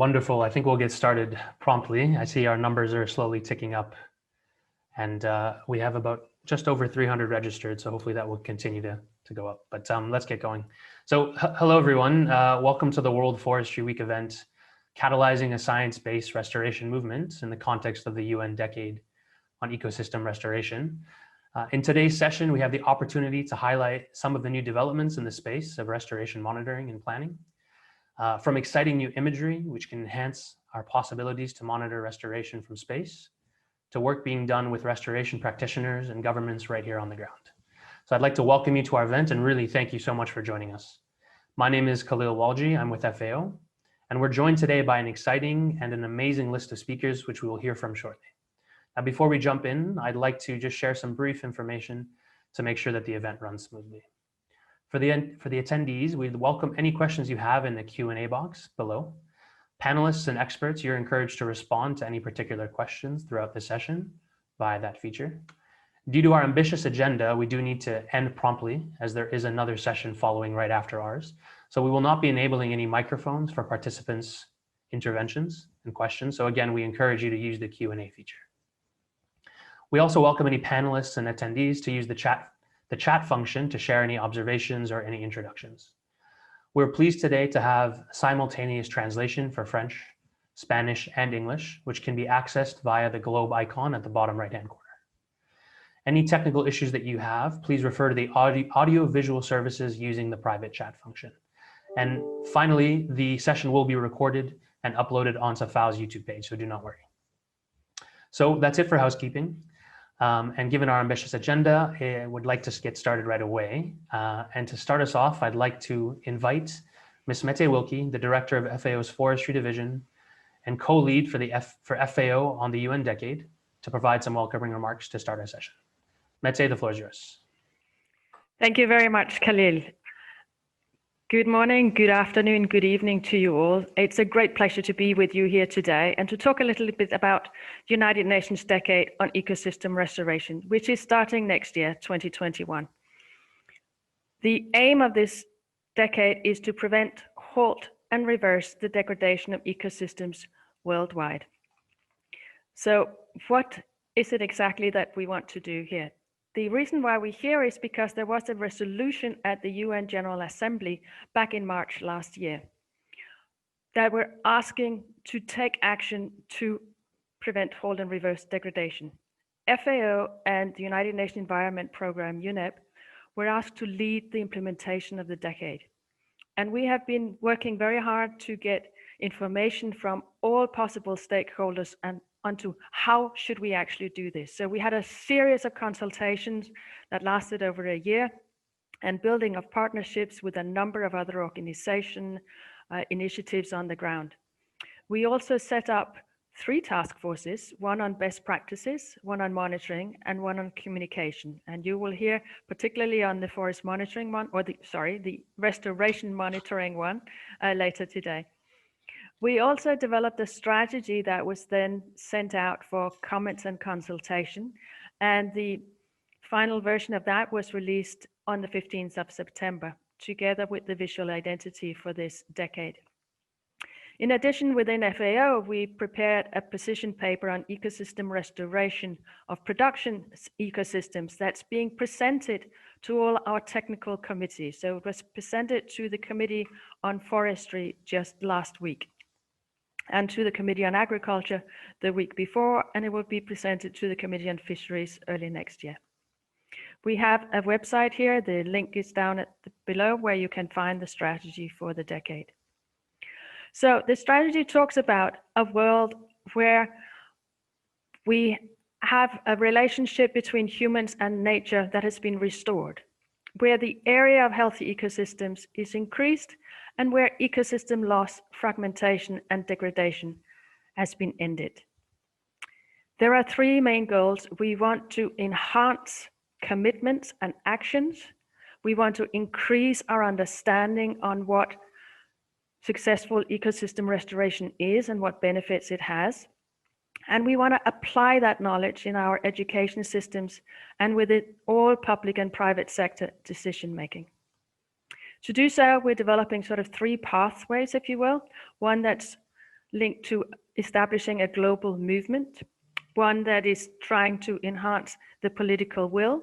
Wonderful. I think we'll get started promptly. I see our numbers are slowly ticking up, and we have about just over 300 registered, so hopefully that will continue to go up. But let's get going. So hello, everyone. Welcome to the World Forestry Week event, Catalyzing a Science-Based Restoration Movement in the context of the UN Decade on Ecosystem Restoration. In today's session, we have the opportunity to highlight some of the new developments in the space of restoration monitoring and planning. From exciting new imagery, which can enhance our possibilities to monitor restoration from space, to work being done with restoration practitioners and governments right here on the ground. So I'd like to welcome you to our event and really thank you so much for joining us. My name is Khalil Walji, I'm with FAO, and we're joined today by an exciting and an amazing list of speakers, which we will hear from shortly. Now, before we jump in, I'd like to just share some brief information to make sure that the event runs smoothly. For the attendees, we'd welcome any questions you have in the Q&A box below. Panelists and experts, you're encouraged to respond to any particular questions throughout the session via that feature. Due to our ambitious agenda, we do need to end promptly, as there is another session following right after ours. So we will not be enabling any microphones for participants' interventions and questions. So again, we encourage you to use the Q&A feature. We also welcome any panelists and attendees to use the chat function to share any observations or any introductions. We're pleased today to have simultaneous translation for French, Spanish, and English, which can be accessed via the globe icon at the bottom right-hand corner. Any technical issues that you have, please refer to the audio-visual services using the private chat function. And finally, the session will be recorded and uploaded onto FAO's YouTube page, so do not worry. So that's it for housekeeping. And given our ambitious agenda, I would like to get started right away. And to start us off, I'd like to invite Ms. Mette Wilkie, the Director of FAO's Forestry Division and co-lead for FAO on the UN Decade, to provide some welcoming remarks to start our session. Mette, the floor is yours. Thank you very much, Khalil. Good morning, good afternoon, good evening to you all. It's a great pleasure to be with you here today and to talk a little bit about the United Nations Decade on Ecosystem Restoration, which is starting next year, 2021. The aim of this decade is to prevent, halt, and reverse the degradation of ecosystems worldwide. So what is it exactly that we want to do here? The reason why we're here is because there was a resolution at the UN General Assembly back in March last year that we're asking to take action to prevent, halt, and reverse degradation. FAO and the United Nations Environment Programme, UNEP, were asked to lead the implementation of the decade. And we have been working very hard to get information from all possible stakeholders and onto how should we actually do this. So we had a series of consultations that lasted over a year and building of partnerships with a number of other organization initiatives on the ground. We also set up 3 task forces, one on best practices, one on monitoring, and one on communication. And you will hear particularly on the forest monitoring one, or the restoration monitoring one later today. We also developed a strategy that was then sent out for comments and consultation. And the final version of that was released on the 15th of September, together with the visual identity for this decade. In addition, within FAO, we prepared a position paper on ecosystem restoration of production ecosystems that's being presented to all our technical committees. So it was presented to the Committee on Forestry just last week, and to the Committee on Agriculture the week before, and it will be presented to the Committee on Fisheries early next year. We have a website here, the link is down below, where you can find the strategy for the decade. So the strategy talks about a world where we have a relationship between humans and nature that has been restored, where the area of healthy ecosystems is increased, and where ecosystem loss, fragmentation, and degradation has been ended. There are 3 main goals. We want to enhance commitments and actions. We want to increase our understanding on what successful ecosystem restoration is and what benefits it has. And we want to apply that knowledge in our education systems and with it all public and private sector decision making. To do so, we're developing sort of 3 pathways, if you will. One that's linked to establishing a global movement, one that is trying to enhance the political will,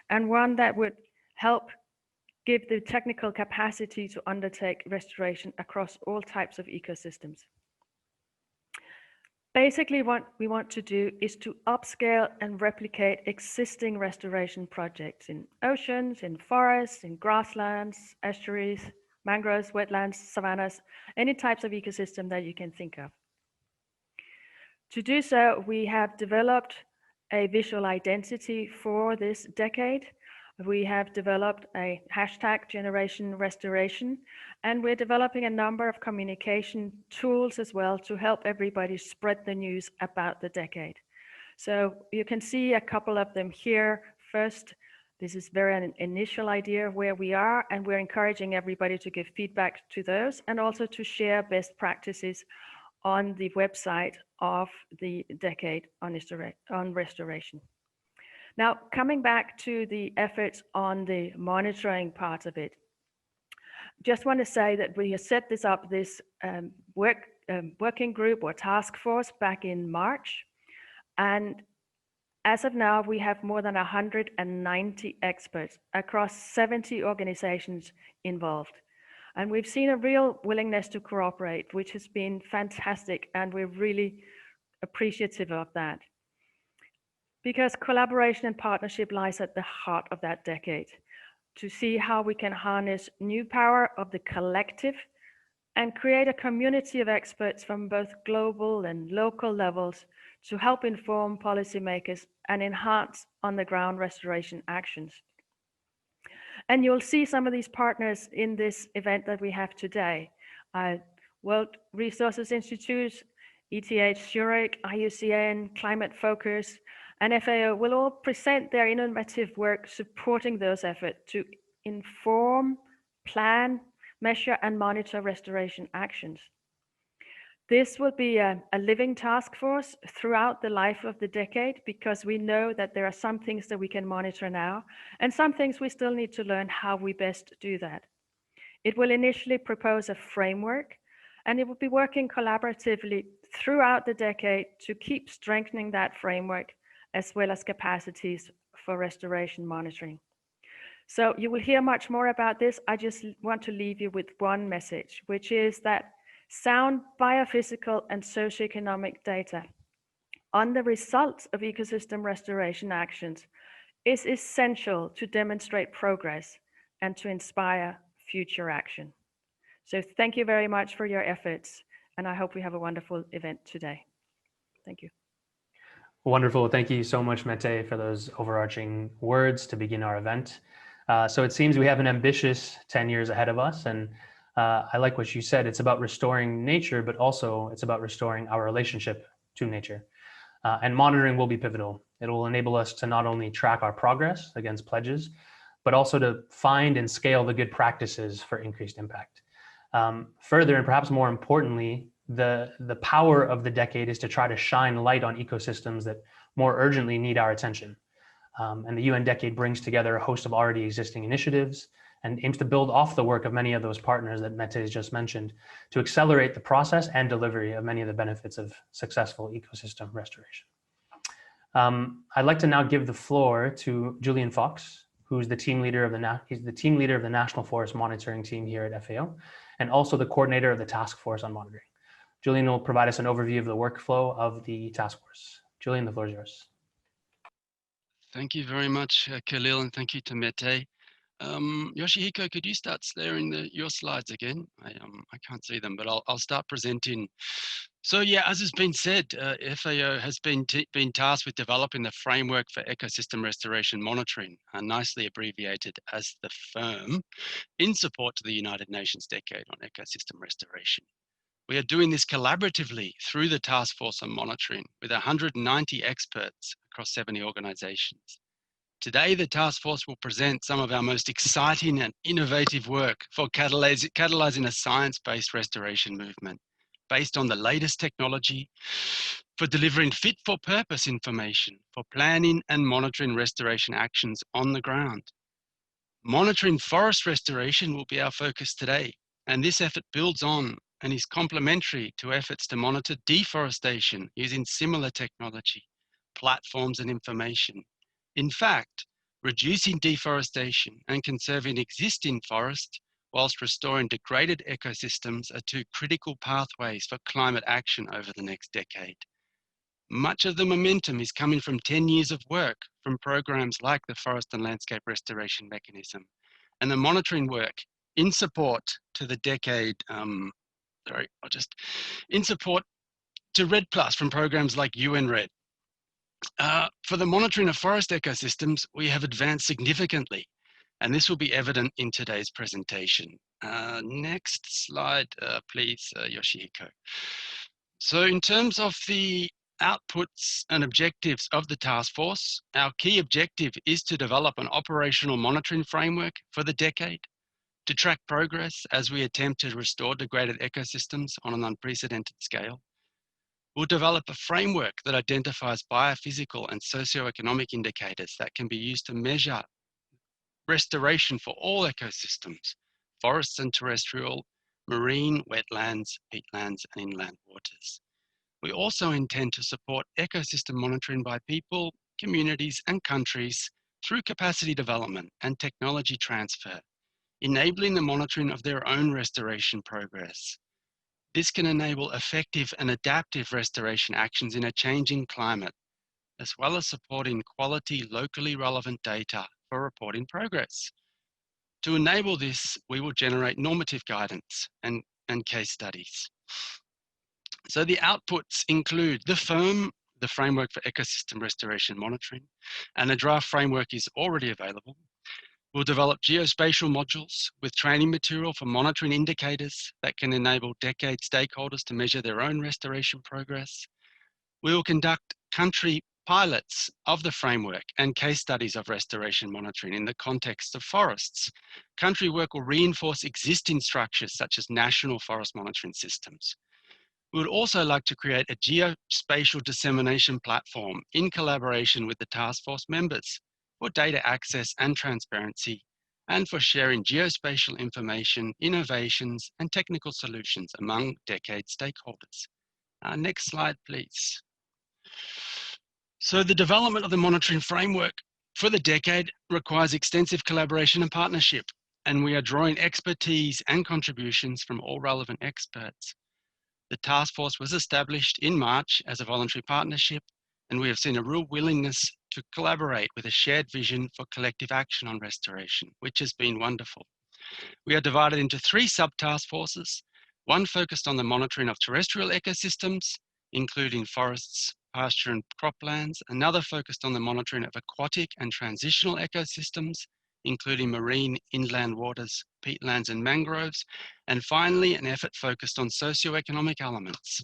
and one that would help give the technical capacity to undertake restoration across all types of ecosystems. Basically, what we want to do is to upscale and replicate existing restoration projects in oceans, in forests, in grasslands, estuaries, mangroves, wetlands, savannas, any types of ecosystem that you can think of. To do so, we have developed a visual identity for this decade. We have developed a hashtag Generation Restoration, and we're developing a number of communication tools as well to help everybody spread the news about the decade. So you can see a couple of them here. First, this is an initial idea of where we are, and we're encouraging everybody to give feedback to those and also to share best practices on the website of the decade on restoration. Now, coming back to the efforts on the monitoring part of it, just want to say that we have set this up, this working group or task force back in March. And as of now, we have more than 190 experts across 70 organizations involved. And we've seen a real willingness to cooperate, which has been fantastic. And we're really appreciative of that. Because collaboration and partnership lies at the heart of that decade, to see how we can harness new power of the collective and create a community of experts from both global and local levels to help inform policymakers and enhance on-the-ground restoration actions. And you'll see some of these partners in this event that we have today. World Resources Institute, ETH Zurich, IUCN, Climate Focus, and FAO will all present their innovative work supporting those efforts to inform, plan, measure, and monitor restoration actions. This will be a living task force throughout the life of the decade, because we know that there are some things that we can monitor now, and some things we still need to learn how we best do that. It will initially propose a framework, and it will be working collaboratively throughout the decade to keep strengthening that framework, as well as capacities for restoration monitoring. So you will hear much more about this. I just want to leave you with one message, which is that sound biophysical and socioeconomic data on the results of ecosystem restoration actions is essential to demonstrate progress and to inspire future action. So thank you very much for your efforts, and I hope we have a wonderful event today. Thank you. Wonderful. Thank you so much, Mette, for those overarching words to begin our event. So it seems we have an ambitious 10 years ahead of us. And I like what you said. It's about restoring nature, but also it's about restoring our relationship to nature. And monitoring will be pivotal. It will enable us to not only track our progress against pledges, but also to find and scale the good practices for increased impact. Further, and perhaps more importantly, the power of the decade is to try to shine light on ecosystems that more urgently need our attention. And the UN Decade brings together a host of already existing initiatives and aims to build off the work of many of those partners that Mette has just mentioned to accelerate the process and delivery of many of the benefits of successful ecosystem restoration. I'd like to now give the floor to Julian Fox, who's the team leader of the National Forest Monitoring Team here at FAO, and also the coordinator of the Task Force on Monitoring. Julian will provide us an overview of the workflow of the task force. Julian, the floor is yours. Thank you very much, Khalil, and thank you to Mette. Yoshihiko, could you start sharing your slides again? I can't see them, but I'll start presenting. So yeah, as has been said, FAO has been tasked with developing the framework for ecosystem restoration monitoring, nicely abbreviated as the FIRM, in support to the United Nations Decade on Ecosystem Restoration. We are doing this collaboratively through the Task Force on Monitoring with 190 experts across 70 organizations. Today, the task force will present some of our most exciting and innovative work for catalyzing a science-based restoration movement based on the latest technology for delivering fit-for-purpose information for planning and monitoring restoration actions on the ground. Monitoring forest restoration will be our focus today, and this effort builds on and is complementary to efforts to monitor deforestation using similar technology, platforms and information. In fact, reducing deforestation and conserving existing forests whilst restoring degraded ecosystems are two critical pathways for climate action over the next decade. Much of the momentum is coming from 10 years of work from programs like the Forest and Landscape Restoration Mechanism and the monitoring work in support to the decade, in support to RED Plus from programs like UN RED. For the monitoring of forest ecosystems, we have advanced significantly, and this will be evident in today's presentation. Next slide, please, Yoshihiko. So in terms of the outputs and objectives of the task force, our key objective is to develop an operational monitoring framework for the decade, to track progress as we attempt to restore degraded ecosystems on an unprecedented scale. We'll develop a framework that identifies biophysical and socioeconomic indicators that can be used to measure restoration for all ecosystems, forests and terrestrial, marine, wetlands, peatlands, and inland waters. We also intend to support ecosystem monitoring by people, communities, and countries through capacity development and technology transfer, enabling the monitoring of their own restoration progress. This can enable effective and adaptive restoration actions in a changing climate, as well as supporting quality, locally relevant data for reporting progress. To enable this, we will generate normative guidance and case studies. So the outputs include the Framework for Ecosystem Restoration Monitoring, and a draft framework is already available. We'll develop geospatial modules with training material for monitoring indicators that can enable decade stakeholders to measure their own restoration progress. We will conduct country pilots of the framework and case studies of restoration monitoring in the context of forests. Country work will reinforce existing structures such as national forest monitoring systems. We would also like to create a geospatial dissemination platform in collaboration with the task force members for data access and transparency, and for sharing geospatial information, innovations, and technical solutions among decade stakeholders. Next slide, please. So the development of the monitoring framework for the decade requires extensive collaboration and partnership, and we are drawing expertise and contributions from all relevant experts. The task force was established in March as a voluntary partnership, and we have seen a real willingness to collaborate with a shared vision for collective action on restoration, which has been wonderful. We are divided into 3 sub-task forces, one focused on the monitoring of terrestrial ecosystems, including forests, pasture and croplands, another focused on the monitoring of aquatic and transitional ecosystems, including marine, inland waters, peatlands and mangroves, and finally an effort focused on socioeconomic elements.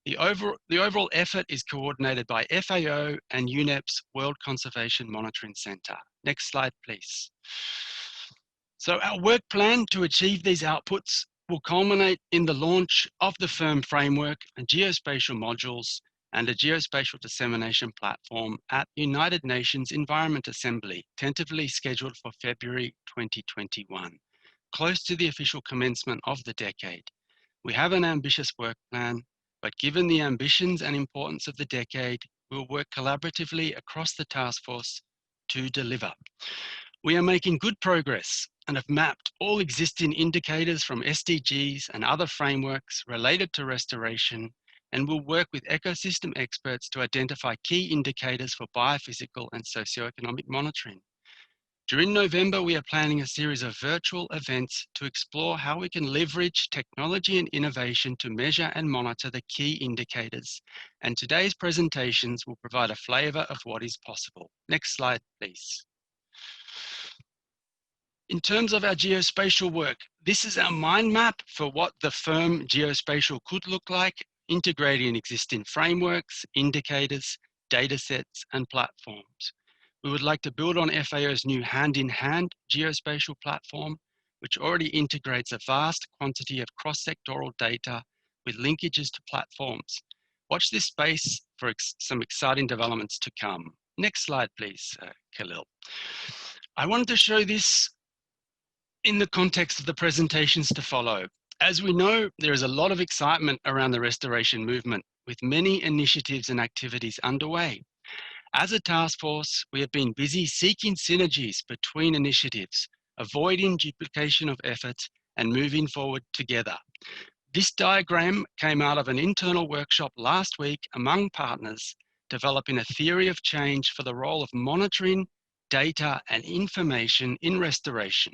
The overall effort is coordinated by FAO and UNEP's World Conservation Monitoring Center. Next slide, please. So our work plan to achieve these outputs will culminate in the launch of the FIRM framework and geospatial modules and a geospatial dissemination platform at United Nations Environment Assembly, tentatively scheduled for February 2021, close to the official commencement of the decade. We have an ambitious work plan, but given the ambitions and importance of the decade, we will work collaboratively across the task force to deliver. We are making good progress and have mapped all existing indicators from SDGs and other frameworks related to restoration, and will work with ecosystem experts to identify key indicators for biophysical and socioeconomic monitoring. During November, we are planning a series of virtual events to explore how we can leverage technology and innovation to measure and monitor the key indicators. And today's presentations will provide a flavor of what is possible. Next slide, please. In terms of our geospatial work, this is our mind map for what the FIRM geospatial could look like, integrating existing frameworks, indicators, data sets, and platforms. We would like to build on FAO's new hand-in-hand geospatial platform, which already integrates a vast quantity of cross-sectoral data with linkages to platforms. Watch this space for some exciting developments to come. Next slide, please, Khalil. I wanted to show this in the context of the presentations to follow. As we know, there is a lot of excitement around the restoration movement, with many initiatives and activities underway. As a task force, we have been busy seeking synergies between initiatives, avoiding duplication of efforts, and moving forward together. This diagram came out of an internal workshop last week among partners, developing a theory of change for the role of monitoring, data, and information in restoration.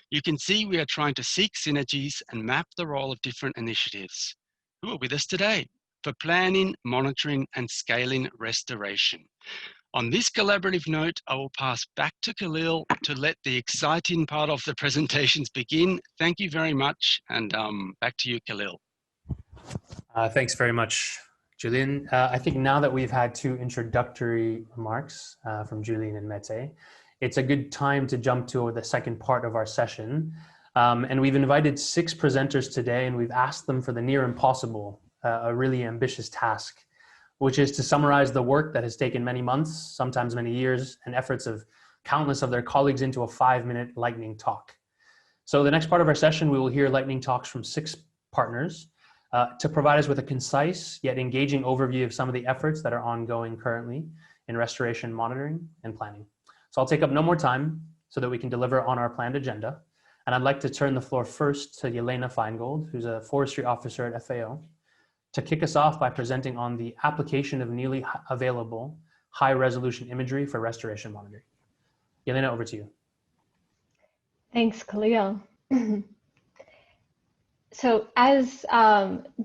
You can see we are trying to seek synergies and map the role of different initiatives. Who are with us today for planning, monitoring, and scaling restoration? On this collaborative note, I will pass back to Khalil to let the exciting part of the presentations begin. Thank you very much, and back to you, Khalil. Thanks very much, Julian. I think now that we've had two introductory remarks from Julian and Mete, it's a good time to jump to the second part of our session. And we've invited 6 presenters today, and we've asked them for the near impossible, a really ambitious task, which is to summarize the work that has taken many months, sometimes many years, and efforts of countless of their colleagues into a 5-minute lightning talk. So the next part of our session, we will hear lightning talks from 6 partners to provide us with a concise yet engaging overview of some of the efforts that are ongoing currently in restoration monitoring and planning. So I'll take up no more time so that we can deliver on our planned agenda. And I'd like to turn the floor first to Yelena Feingold, who's a forestry officer at FAO, to kick us off by presenting on the application of newly available high-resolution imagery for restoration monitoring. Yelena, over to you. Thanks, Khalil. So as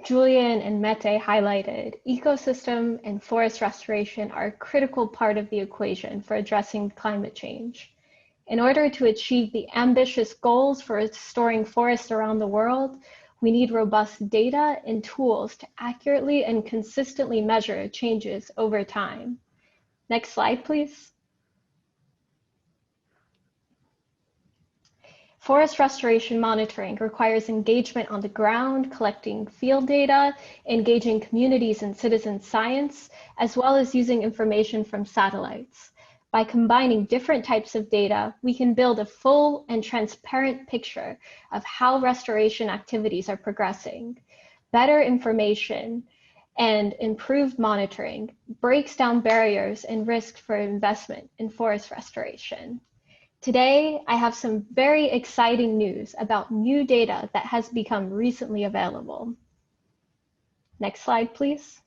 Julian and Mete highlighted, ecosystem and forest restoration are a critical part of the equation for addressing climate change. In order to achieve the ambitious goals for restoring forests around the world, we need robust data and tools to accurately and consistently measure changes over time. Next slide, please. Forest restoration monitoring requires engagement on the ground, collecting field data, engaging communities and citizen science, as well as using information from satellites. By combining different types of data, we can build a full and transparent picture of how restoration activities are progressing. Better information and improved monitoring breaks down barriers and risks for investment in forest restoration. Today, I have some very exciting news about new data that has become recently available. Next slide, please.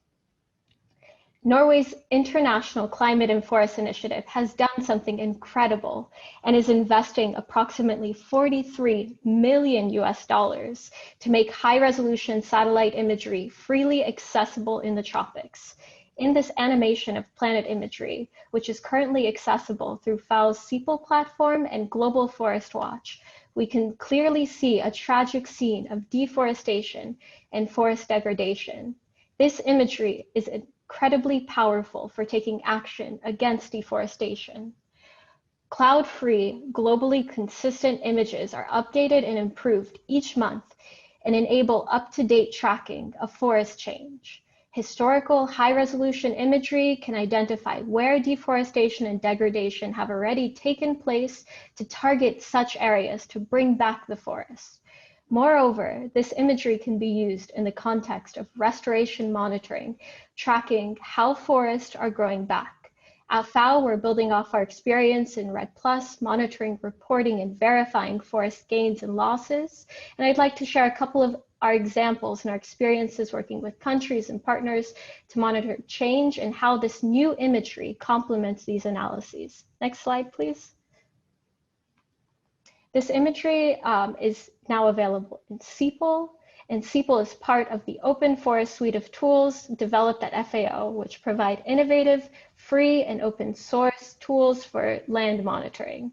Norway's International Climate and Forest Initiative has done something incredible and is investing approximately $43 million to make high-resolution satellite imagery freely accessible in the tropics. In this animation of planet imagery, which is currently accessible through FAO's CEPAL platform and Global Forest Watch, we can clearly see a tragic scene of deforestation and forest degradation. This imagery is incredibly powerful for taking action against deforestation. Cloud-free, globally consistent images are updated and improved each month and enable up-to-date tracking of forest change. Historical high-resolution imagery can identify where deforestation and degradation have already taken place to target such areas to bring back the forest. Moreover, this imagery can be used in the context of restoration monitoring, tracking how forests are growing back. At FAO, we're building off our experience in REDD+, monitoring, reporting, and verifying forest gains and losses. And I'd like to share a couple of our examples and our experiences working with countries and partners to monitor change and how this new imagery complements these analyses. Next slide, please. This imagery is now available in CEPAL, and CEPAL is part of the Open Forest suite of tools developed at FAO, which provide innovative, free, and open source tools for land monitoring.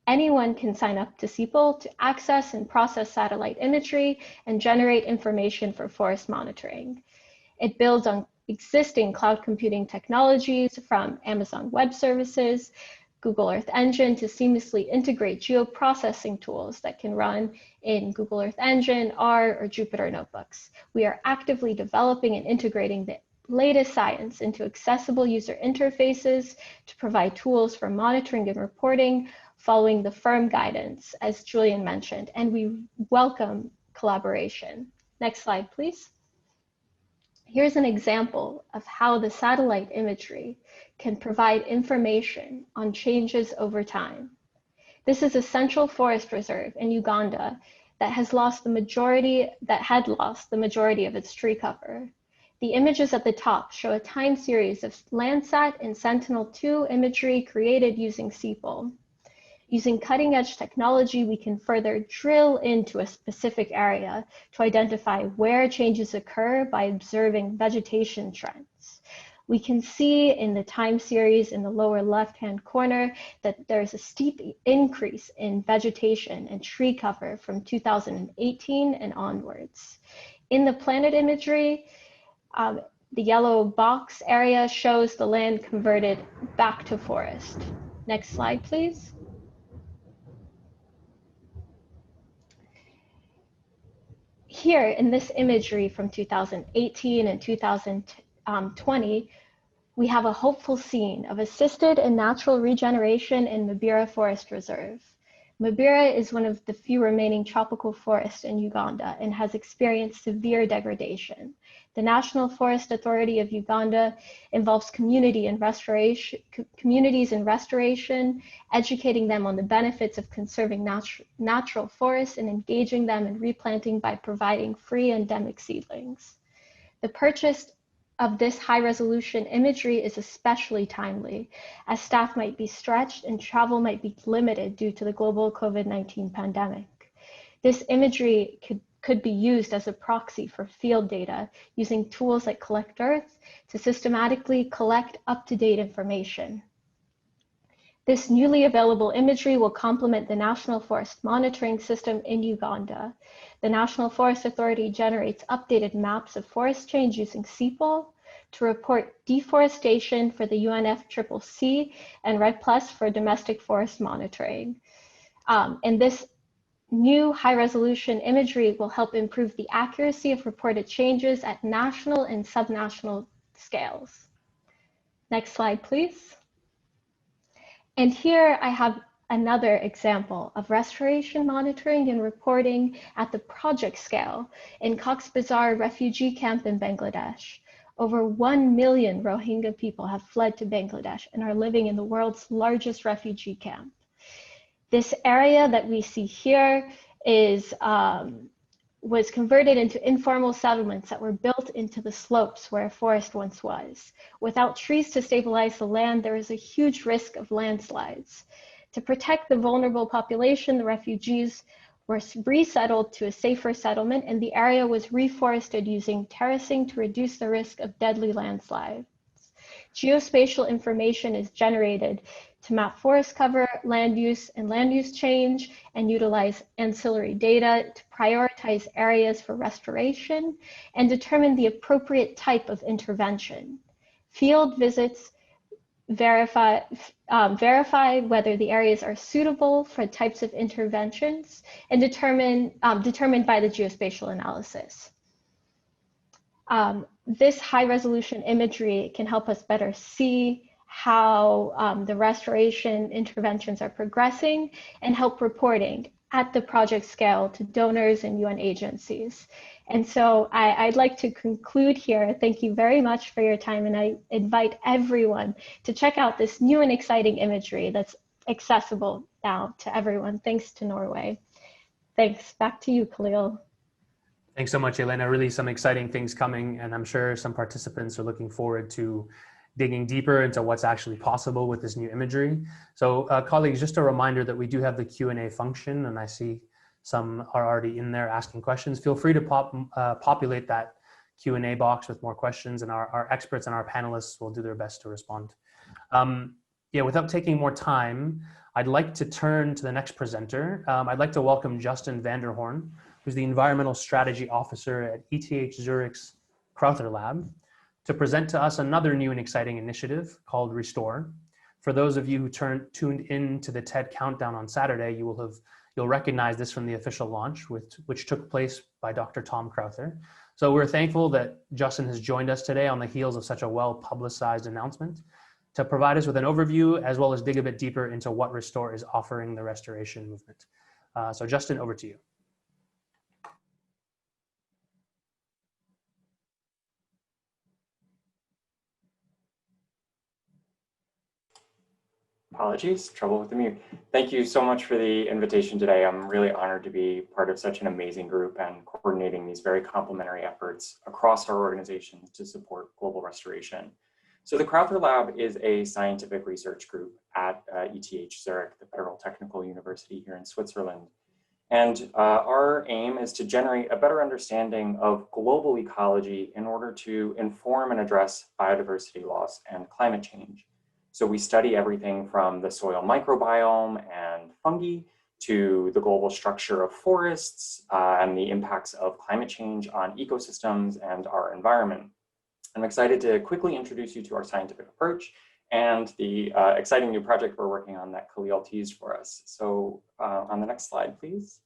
Anyone can sign up to CEPAL to access and process satellite imagery and generate information for forest monitoring. It builds on existing cloud computing technologies from Amazon Web Services, Google Earth Engine to seamlessly integrate geoprocessing tools that can run in Google Earth Engine, R, or Jupyter notebooks. We are actively developing and integrating the latest science into accessible user interfaces to provide tools for monitoring and reporting, following the firm guidance, as Julian mentioned, and we welcome collaboration. Next slide, please. Here's an example of how the satellite imagery can provide information on changes over time. This is a central forest reserve in Uganda that had lost the majority of its tree cover. The images at the top show a time series of Landsat and Sentinel-2 imagery created using CPOL. Using cutting-edge technology, we can further drill into a specific area to identify where changes occur by observing vegetation trends. We can see in the time series in the lower left-hand corner that there's a steep increase in vegetation and tree cover from 2018 and onwards. In the planet imagery, the yellow box area shows the land converted back to forest. Next slide, please. Here in this imagery from 2018 and 2020, we have a hopeful scene of assisted and natural regeneration in Mabira Forest Reserve. Mabira is one of the few remaining tropical forests in Uganda and has experienced severe degradation. The National Forest Authority of Uganda involves communities in restoration, educating them on the benefits of conserving natural forests and engaging them in replanting by providing free endemic seedlings. The purchase of this high-resolution imagery is especially timely, as staff might be stretched and travel might be limited due to the global COVID-19 pandemic. This imagery could be used as a proxy for field data using tools like Collect Earth to systematically collect up-to-date information. This newly available imagery will complement the National Forest Monitoring System in Uganda. The National Forest Authority generates updated maps of forest change using CPOL to report deforestation for the UNFCCC and REDD+ for domestic forest monitoring. And this new high-resolution imagery will help improve the accuracy of reported changes at national and subnational scales. Next slide, please. And here I have another example of restoration monitoring and reporting at the project scale in Cox's Bazar refugee camp in Bangladesh. Over 1 million Rohingya people have fled to Bangladesh and are living in the world's largest refugee camp. This area that we see here was converted into informal settlements that were built into the slopes where a forest once was. Without trees to stabilize the land, there is a huge risk of landslides. To protect the vulnerable population, the refugees were resettled to a safer settlement, and the area was reforested using terracing to reduce the risk of deadly landslides. Geospatial information is generated to map forest cover, land use change, and utilize ancillary data to prioritize areas for restoration and determine the appropriate type of intervention. Field visits verify whether the areas are suitable for types of interventions and determined by the geospatial analysis. This high-resolution imagery can help us better see how the restoration interventions are progressing and help reporting at the project scale to donors and UN agencies. And so I'd like to conclude here. Thank you very much for your time, and I invite everyone to check out this new and exciting imagery that's accessible now to everyone, thanks to Norway. Thanks, back to you, Khalil. Thanks so much, Elena. Really some exciting things coming, and I'm sure some participants are looking forward to digging deeper into what's actually possible with this new imagery. So colleagues, just a reminder that we do have the Q&A function, and I see some are already in there asking questions. Feel free to populate that Q&A box with more questions, and our experts and our panelists will do their best to respond. Without taking more time, I'd like to turn to the next presenter. I'd like to welcome Justin Vanderhorn, who's the Environmental Strategy Officer at ETH Zurich's Crowther Lab, to present to us another new and exciting initiative called Restor. For those of you who tuned in to the TED Countdown on Saturday, you'll recognize this from the official launch, which took place by Dr. Tom Crowther. So we're thankful that Justin has joined us today on the heels of such a well-publicized announcement to provide us with an overview, as well as dig a bit deeper into what Restor is offering the restoration movement. So Justin, over to you. Apologies, trouble with the mute. Thank you so much for the invitation today. I'm really honored to be part of such an amazing group and coordinating these very complementary efforts across our organization to support global restoration. So the Crowther Lab is a scientific research group at ETH Zurich, the Federal Technical University here in Switzerland. And our aim is to generate a better understanding of global ecology in order to inform and address biodiversity loss and climate change. So we study everything from the soil microbiome and fungi to the global structure of forests and the impacts of climate change on ecosystems and our environment. I'm excited to quickly introduce you to our scientific approach and the exciting new project we're working on that Khalil teased for us. So on the next slide, please.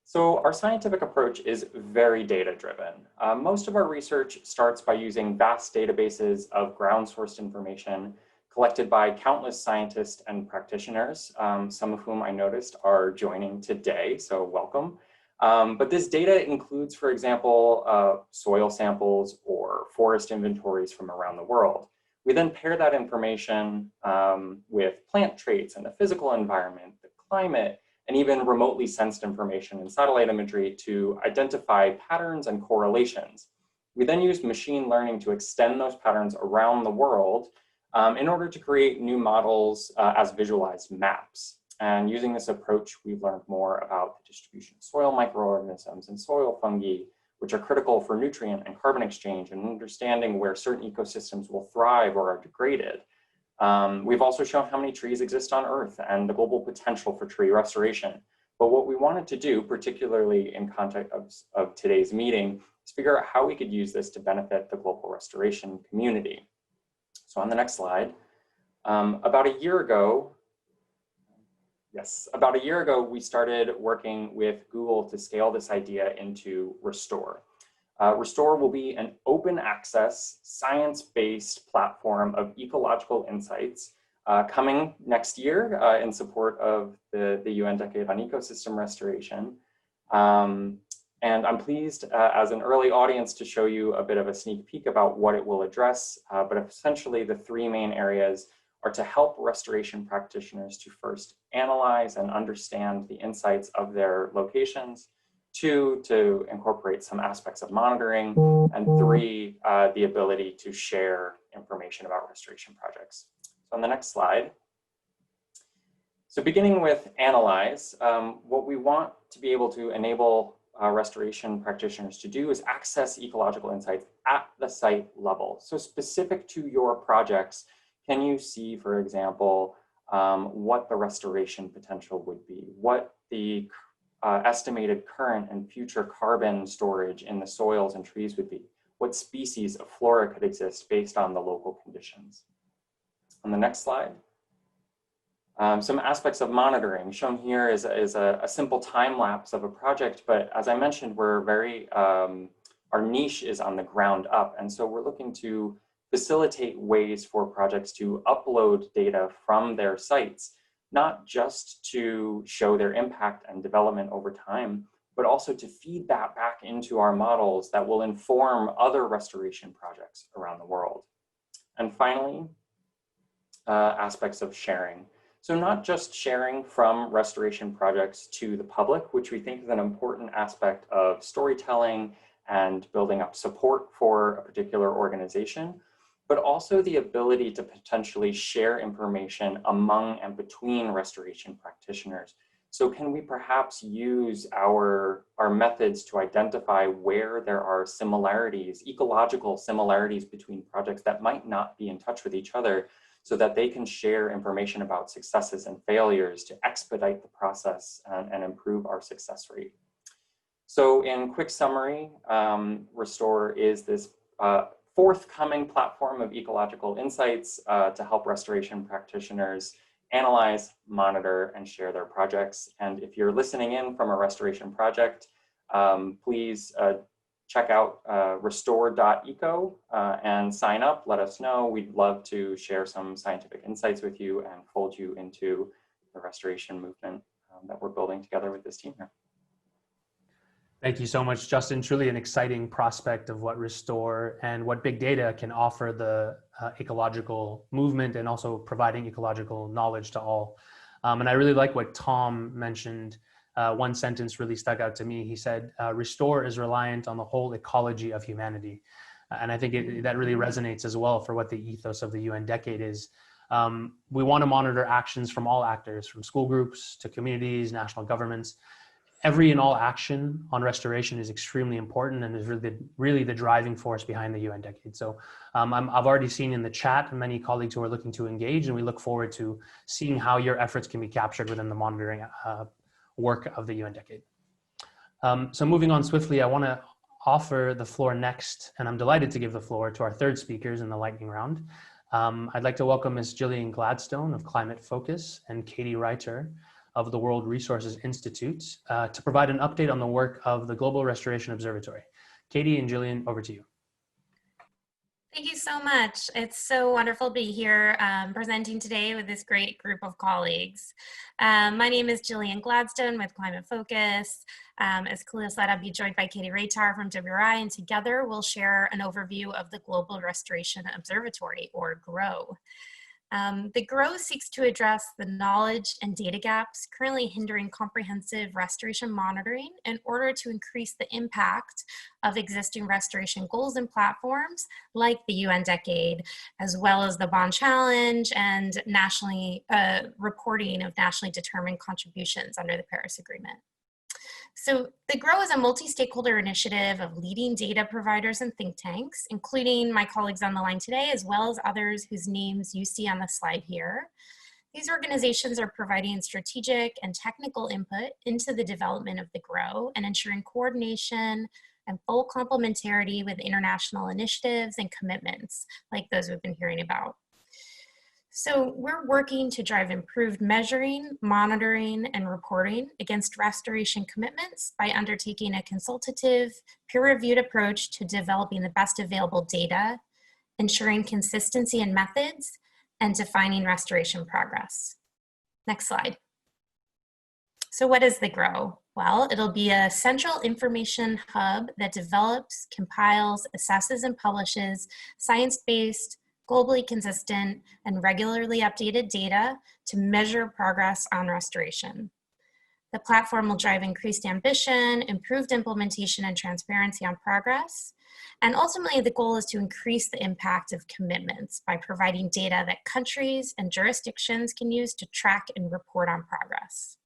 So our scientific approach is very data-driven. Most of our research starts by using vast databases of ground-sourced information collected by countless scientists and practitioners, some of whom I noticed are joining today, so welcome. But this data includes, for example, soil samples or forest inventories from around the world. We then pair that information with plant traits and the physical environment, the climate, and even remotely sensed information in satellite imagery to identify patterns and correlations. We then use machine learning to extend those patterns around the world in order to create new models as visualized maps. And using this approach, we've learned more about the distribution of soil microorganisms and soil fungi, which are critical for nutrient and carbon exchange and understanding where certain ecosystems will thrive or are degraded. We've also shown how many trees exist on Earth and the global potential for tree restoration. But what we wanted to do, particularly in context of today's meeting, is figure out how we could use this to benefit the global restoration community. So on the next slide, about a year ago, we started working with Google to scale this idea into Restor. Restor will be an open access, science-based platform of ecological insights coming next year in support of the UN Decade on Ecosystem Restoration. And I'm pleased as an early audience to show you a bit of a sneak peek about what it will address, but essentially the three main areas are to help restoration practitioners to first analyze and understand the insights of their locations, 2, to incorporate some aspects of monitoring, and 3, the ability to share information about restoration projects. So on the next slide. So beginning with analyze, what we want to be able to enable restoration practitioners to do is access ecological insights at the site level. So specific to your projects, can you see, for example, what the restoration potential would be, what the estimated current and future carbon storage in the soils and trees would be, what species of flora could exist based on the local conditions. On the next slide, some aspects of monitoring. Shown here is a simple time lapse of a project, but as I mentioned, we're very, our niche is on the ground up, and so we're looking to facilitate ways for projects to upload data from their sites, not just to show their impact and development over time, but also to feed that back into our models that will inform other restoration projects around the world. And finally, aspects of sharing. So not just sharing from restoration projects to the public, which we think is an important aspect of storytelling and building up support for a particular organization, but also the ability to potentially share information among and between restoration practitioners. So can we perhaps use our methods to identify where there are similarities, ecological similarities between projects that might not be in touch with each other, so that they can share information about successes and failures to expedite the process and improve our success rate. So in quick summary, Restor is this forthcoming platform of ecological insights to help restoration practitioners analyze, monitor, and share their projects. And if you're listening in from a restoration project, please check out restor.eco and sign up, let us know. We'd love to share some scientific insights with you and fold you into the restoration movement that we're building together with this team here. Thank you so much, Justin. Truly an exciting prospect of what Restore and what big data can offer the ecological movement, and also providing ecological knowledge to all. And I really like what Tom mentioned. One sentence really stuck out to me. He said, Restore is reliant on the whole ecology of humanity. And I think that really resonates as well for what the ethos of the UN decade is. We want to monitor actions from all actors, from school groups to communities, national governments. Every and all action on restoration is extremely important and is really the driving force behind the UN decade. So I've already seen in the chat many colleagues who are looking to engage, and we look forward to seeing how your efforts can be captured within the monitoring work of the UN decade. So moving on swiftly, I want to offer the floor next, and I'm delighted to give the floor to our third speakers in the lightning round. I'd like to welcome Ms. Gillian Gladstone of Climate Focus and Katie Reiter of the World Resources Institute to provide an update on the work of the Global Restoration Observatory. Katie and Gillian, over to you. Thank you so much. It's so wonderful to be here presenting today with this great group of colleagues. My name is Gillian Gladstone with Climate Focus. As Khalil said, I'll be joined by Katie Reiter from WRI, and together we'll share an overview of the Global Restoration Observatory, or GROW. The GROW seeks to address the knowledge and data gaps currently hindering comprehensive restoration monitoring in order to increase the impact of existing restoration goals and platforms like the UN Decade, as well as the Bond Challenge and nationally reporting of nationally determined contributions under the Paris Agreement. So the GROW is a multi-stakeholder initiative of leading data providers and think tanks, including my colleagues on the line today, as well as others whose names you see on the slide here. These organizations are providing strategic and technical input into the development of the GROW and ensuring coordination and full complementarity with international initiatives and commitments like those we've been hearing about. So we're working to drive improved measuring, monitoring, and reporting against restoration commitments by undertaking a consultative, peer-reviewed approach to developing the best available data, ensuring consistency in methods, and defining restoration progress. Next slide. So what is the GROW? Well, it'll be a central information hub that develops, compiles, assesses, and publishes science-based, globally consistent, and regularly updated data to measure progress on restoration. The platform will drive increased ambition, improved implementation, and transparency on progress. And ultimately, the goal is to increase the impact of commitments by providing data that countries and jurisdictions can use to track and report on progress.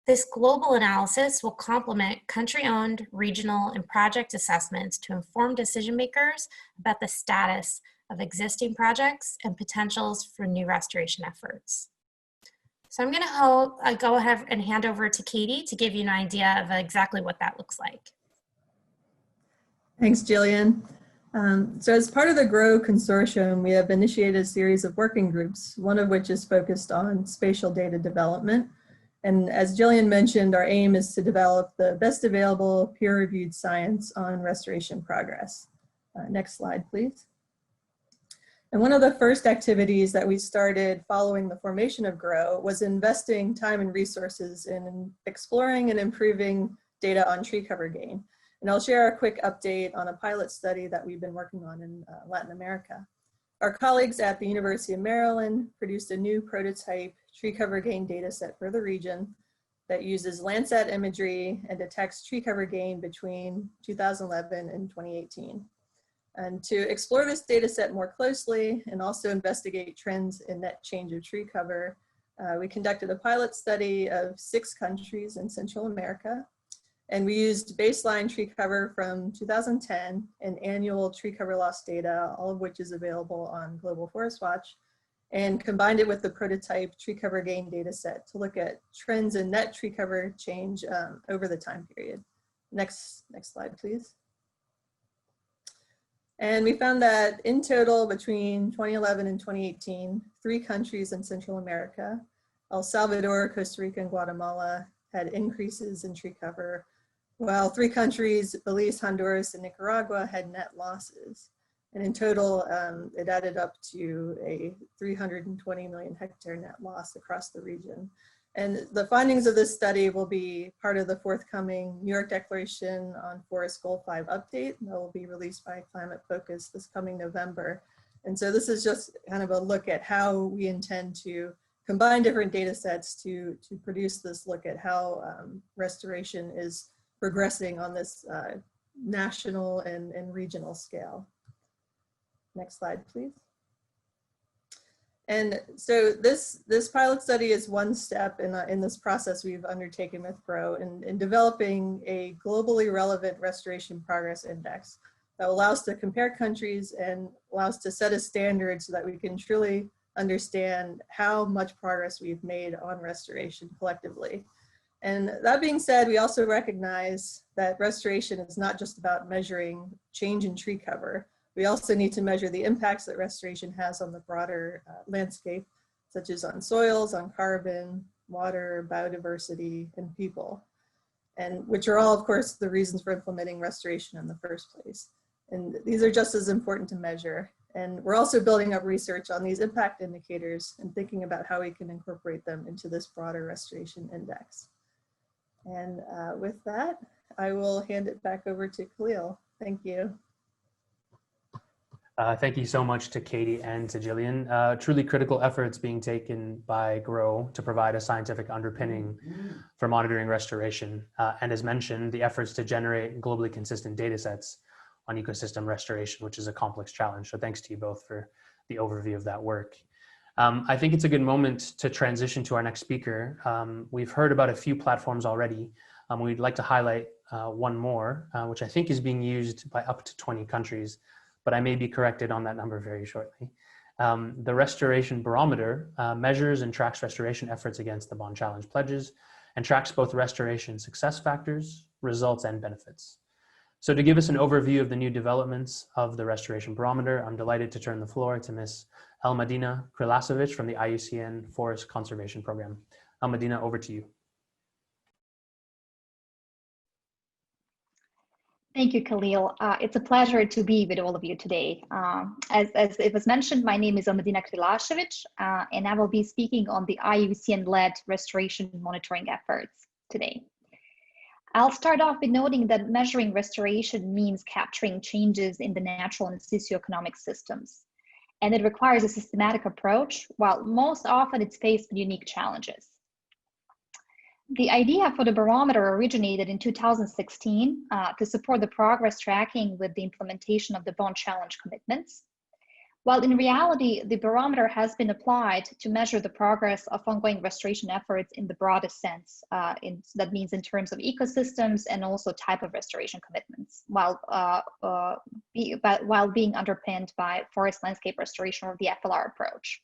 This global analysis will complement country-owned, regional, and project assessments to inform decision makers about the status of existing projects and potentials for new restoration efforts. So I'm going to go ahead and hand over to Katie to give you an idea of exactly what that looks like. Thanks, Gillian. So as part of the GROW consortium, we have initiated a series of working groups, one of which is focused on spatial data development. And as Gillian mentioned, our aim is to develop the best available peer-reviewed science on restoration progress. Next slide, please. And one of the first activities that we started following the formation of GROW was investing time and resources in exploring and improving data on tree cover gain. And I'll share a quick update on a pilot study that we've been working on in Latin America. Our colleagues at the University of Maryland produced a new prototype tree cover gain data set for the region that uses Landsat imagery and detects tree cover gain between 2011 and 2018. And to explore this data set more closely and also investigate trends in net change of tree cover, we conducted a pilot study of 6 countries in Central America. And we used baseline tree cover from 2010 and annual tree cover loss data, all of which is available on Global Forest Watch, and combined it with the prototype tree cover gain data set to look at trends in net tree cover change over the time period. Next slide, please. And we found that in total, between 2011 and 2018, 3 countries in Central America, El Salvador, Costa Rica, and Guatemala, had increases in tree cover, while 3 countries, Belize, Honduras, and Nicaragua, had net losses. And in total, it added up to a 320 million hectare net loss across the region. And the findings of this study will be part of the forthcoming New York Declaration on Forest Goal 5 update that will be released by Climate Focus this coming November. And so this is just kind of a look at how we intend to combine different data sets to produce this look at how restoration is progressing on this national and regional scale. Next slide, please. And so this pilot study is one step in this process we've undertaken with GROW in developing a globally relevant restoration progress index that will allow us to compare countries and allow us to set a standard so that we can truly understand how much progress we've made on restoration collectively. And that being said, we also recognize that restoration is not just about measuring change in tree cover. We also need to measure the impacts that restoration has on the broader landscape, such as on soils, on carbon, water, biodiversity, and people, and which are all, of course, the reasons for implementing restoration in the first place. And these are just as important to measure. And we're also building up research on these impact indicators and thinking about how we can incorporate them into this broader restoration index. And with that, I will hand it back over to Khalil. Thank you. Thank you so much to Katie and to Jillian. Truly critical efforts being taken by GROW to provide a scientific underpinning for monitoring restoration. And as mentioned, the efforts to generate globally consistent data sets on ecosystem restoration, which is a complex challenge. So thanks to you both for the overview of that work. I think it's a good moment to transition to our next speaker. We've heard about a few platforms already. We'd like to highlight one more, which I think is being used by up to 20 countries, but I may be corrected on that number very shortly. The Restoration Barometer measures and tracks restoration efforts against the Bond Challenge pledges and tracks both restoration success factors, results, and benefits. So to give us an overview of the new developments of the Restoration Barometer, I'm delighted to turn the floor to Ms. Elmadina Krilasovic from the IUCN Forest Conservation Program. Elmadina, over to you. Thank you, Khalil. It's a pleasure to be with all of you today. As it was mentioned, my name is Elmadina Krilasovic, and I will be speaking on the IUCN-led restoration monitoring efforts today. I'll start off by noting that measuring restoration means capturing changes in the natural and socioeconomic systems, and it requires a systematic approach, while most often it's faced with unique challenges. The idea for the barometer originated in 2016 to support the progress tracking with the implementation of the Bond Challenge commitments, while in reality, the barometer has been applied to measure the progress of ongoing restoration efforts in the broadest sense. That means in terms of ecosystems and also type of restoration commitments, while being underpinned by forest landscape restoration or the FLR approach.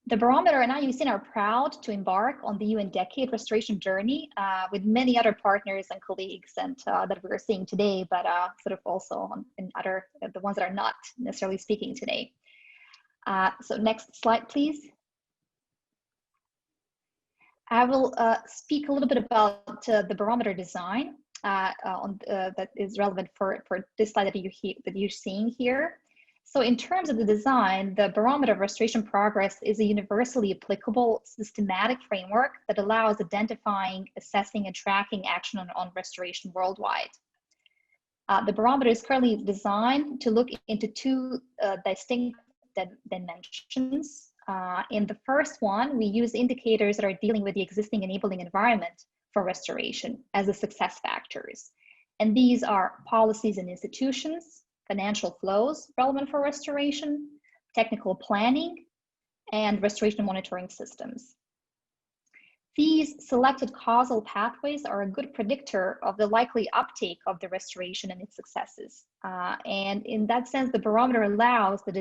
The barometer and IUCN are proud to embark on the UN Decade Restoration Journey with many other partners and colleagues and that we're seeing today, but sort of also in other, the ones that are not necessarily speaking today. So next slide, please. I will speak a little bit about the barometer design that is relevant for this slide that you're seeing here. So in terms of the design, the Barometer of Restoration Progress is a universally applicable systematic framework that allows identifying, assessing, and tracking action on restoration worldwide. The barometer is currently designed to look into two distinct dimensions. In the first one, we use indicators that are dealing with the existing enabling environment for restoration as the success factors. And these are policies and institutions, financial flows relevant for restoration, technical planning, and restoration monitoring systems. These selected causal pathways are a good predictor of the likely uptake of the restoration and its successes. And in that sense, the barometer allows the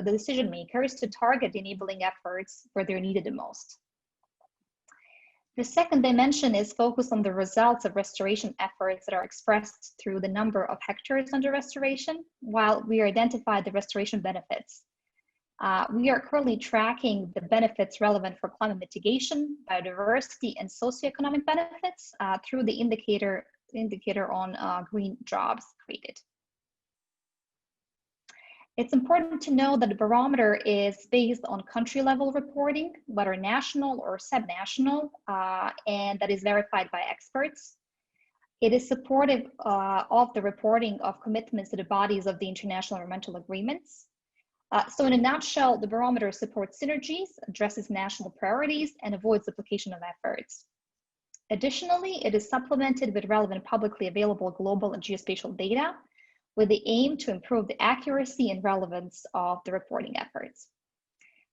decision makers to target the enabling efforts where they're needed the most. The second dimension is focused on the results of restoration efforts that are expressed through the number of hectares under restoration, while we identify the restoration benefits. We are currently tracking the benefits relevant for climate mitigation, biodiversity, and socioeconomic benefits through the indicator on green jobs created. It's important to know that the barometer is based on country-level reporting, whether national or sub-national, and that is verified by experts. It is supportive of the reporting of commitments to the bodies of the international environmental agreements. So in a nutshell, the barometer supports synergies, addresses national priorities, and avoids duplication of efforts. Additionally, it is supplemented with relevant publicly available global and geospatial data with the aim to improve the accuracy and relevance of the reporting efforts.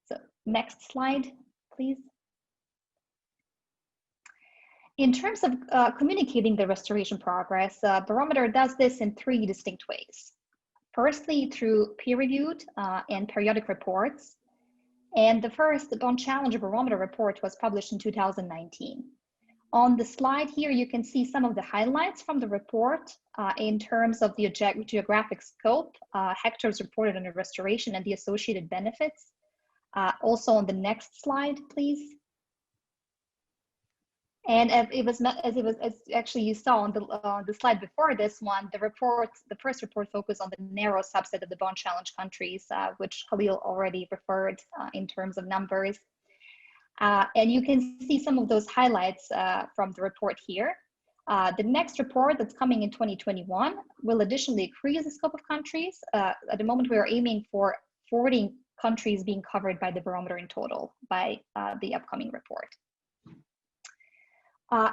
So next slide, please. In terms of communicating the restoration progress, Barometer does this in 3 distinct ways. Firstly, through peer-reviewed and periodic reports. And the first Bond Challenge Barometer report was published in 2019. On the slide here, you can see some of the highlights from the report in terms of the geographic scope, hectares reported under restoration, and the associated benefits. Also on the next slide, please. And as actually you saw on the slide before this one, the first report focused on the narrow subset of the Bond Challenge countries, which Khalil already referred in terms of numbers. And you can see some of those highlights from the report here. The next report that's coming in 2021 will additionally increase the scope of countries. At the moment, we are aiming for 40 countries being covered by the barometer in total by the upcoming report.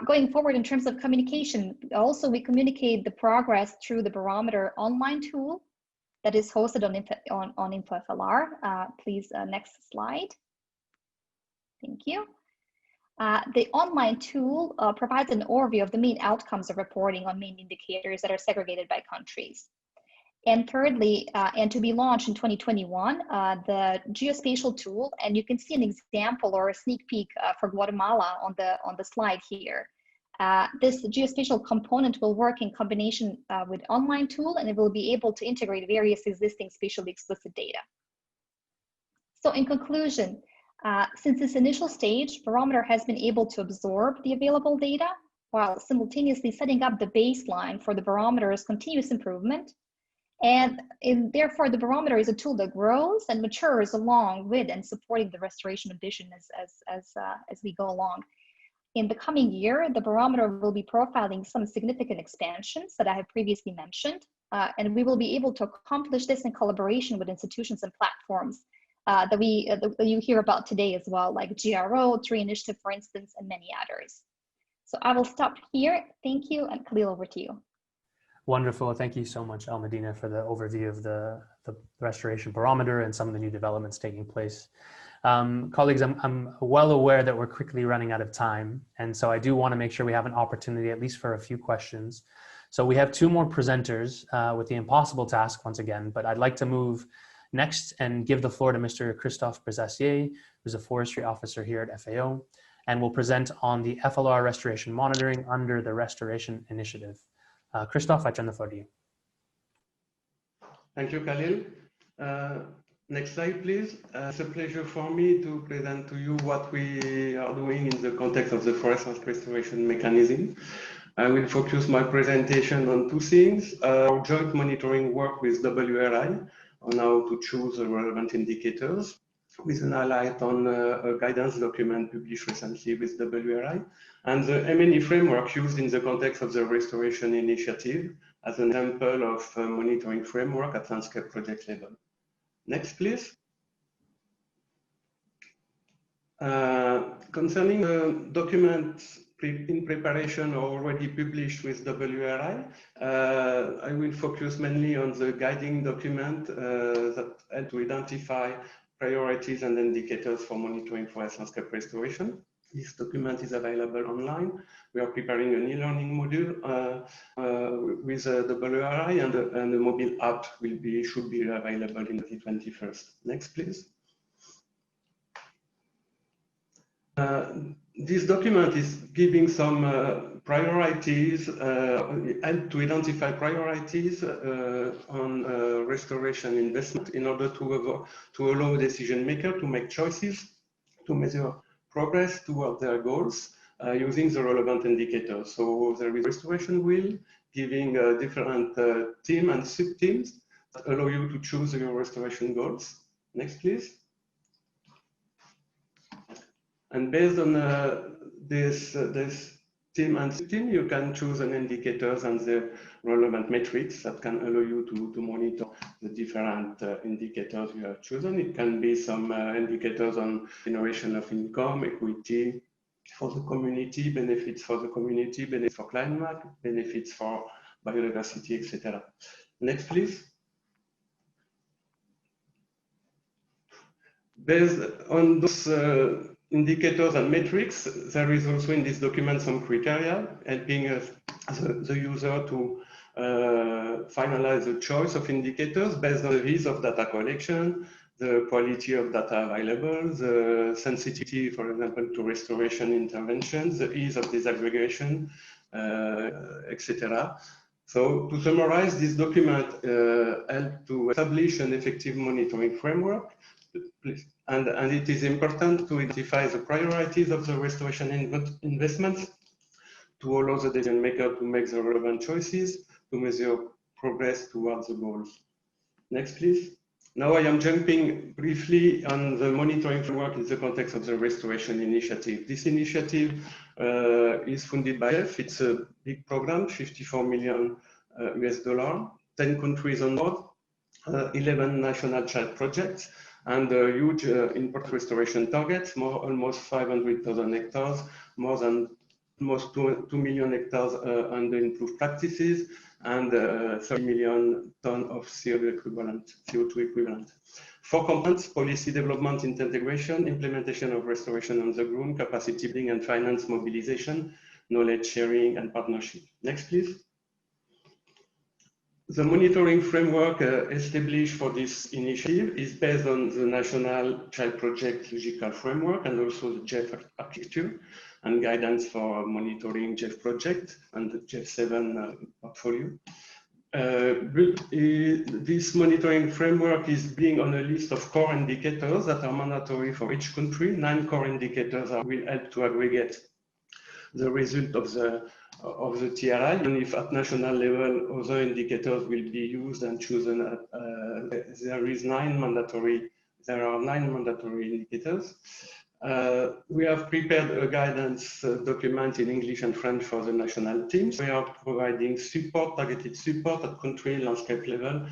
Going forward in terms of communication, also we communicate the progress through the barometer online tool that is hosted on InfoFLR. Please, next slide. Thank you. The online tool provides an overview of the main outcomes of reporting on main indicators that are segregated by countries. And thirdly, and to be launched in 2021, the geospatial tool, and you can see an example or a sneak peek for Guatemala on the slide here. This geospatial component will work in combination with online tool, and it will be able to integrate various existing spatially explicit data. So in conclusion, since this initial stage, Barometer has been able to absorb the available data while simultaneously setting up the baseline for the barometer's continuous improvement. And therefore, the barometer is a tool that grows and matures along with and supporting the restoration ambition as we go along. In the coming year, the barometer will be profiling some significant expansions that I have previously mentioned, and we will be able to accomplish this in collaboration with institutions and platforms that you hear about today as well, like GRO, Tree Initiative, for instance, and many others. So I will stop here. Thank you, and Khalil, over to you. Wonderful. Thank you so much, Al-Medina, for the overview of the Restoration Barometer and some of the new developments taking place. Colleagues, I'm well aware that we're quickly running out of time, and so I do want to make sure we have an opportunity at least for a few questions. So we have 2 more presenters with the impossible task once again, but I'd like to move next and give the floor to Mr. Christophe Brezassier, who's a forestry officer here at FAO, and will present on the FLR restoration monitoring under the Restoration Initiative. Christophe, I turn the floor to you. Thank you, Khalil. Next slide, please. It's a pleasure for me to present to you what we are doing in the context of the forest restoration mechanism. I will focus my presentation on 2 things. Our joint monitoring work with WRI on how to choose the relevant indicators, with an highlight on a guidance document published recently with WRI, and the M&E framework used in the context of the Restoration Initiative as an example of monitoring framework at landscape project level. Next, please. Concerning the documents in preparation or already published with WRI, I will focus mainly on the guiding document that help to identify priorities and indicators for monitoring forest landscape restoration. This document is available online. We are preparing an e-learning module with WRI, and the mobile app should be available in 2021. Next, please. This document is giving some priorities, and to identify priorities on restoration investment in order to allow decision maker to make choices, to measure progress toward their goals using the relevant indicators. So there is restoration wheel giving different team and sub-teams allow you to choose your restoration goals. Next, please. And based on this team and team, you can choose an indicators and the relevant metrics that can allow you to monitor the different indicators you have chosen. It can be some indicators on generation of income, equity for the community, benefits for the community, benefits for climate, benefits for biodiversity, etc. Next, please. Based on those indicators and metrics, there is also in this document some criteria helping the user to finalize the choice of indicators based on the ease of data collection, the quality of data available, the sensitivity, for example, to restoration interventions, the ease of disaggregation, etc. So to summarize, this document helped to establish an effective monitoring framework. And it is important to identify the priorities of the restoration investments to allow the decision maker to make the relevant choices to measure progress towards the goals. Next, please. Now I am jumping briefly on the monitoring framework in the context of the restoration initiative. This initiative is funded by GEF. It's a big program, 54 million US dollar, 10 countries on board, 11 national child projects, and huge import restoration targets, almost 500,000 hectares, more than almost 2 million hectares under improved practices, and 30 million tons of CO2 equivalent. 4 components: policy development, integration, implementation of restoration on the ground, capacity building and finance mobilization, knowledge sharing and partnership. Next, please. The monitoring framework established for this initiative is based on the National Child Project Logical Framework and also the GEF architecture and guidance for monitoring GEF project and the GEF 7 portfolio. This monitoring framework is being on a list of core indicators that are mandatory for each country. 9 core indicators will help to aggregate the result of the TRI, and if at national level other indicators will be used and chosen. There are 9 mandatory indicators. We have prepared a guidance document in English and French for the national teams. We are providing support, targeted support at country landscape level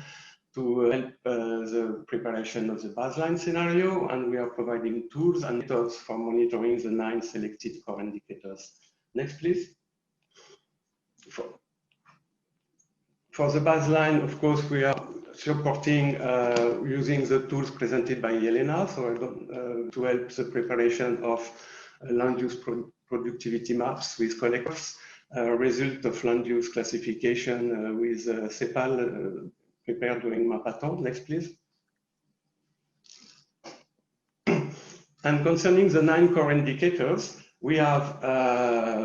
to help the preparation of the baseline scenario, and we are providing tools and methods for monitoring the 9 selected core indicators. Next, please. For the baseline, of course, we are supporting using the tools presented by Jelena, so to help the preparation of land use productivity maps with collectors, result of land use classification with CEPAL prepared during Mapathon. Next, please. And concerning the 9 core indicators, we have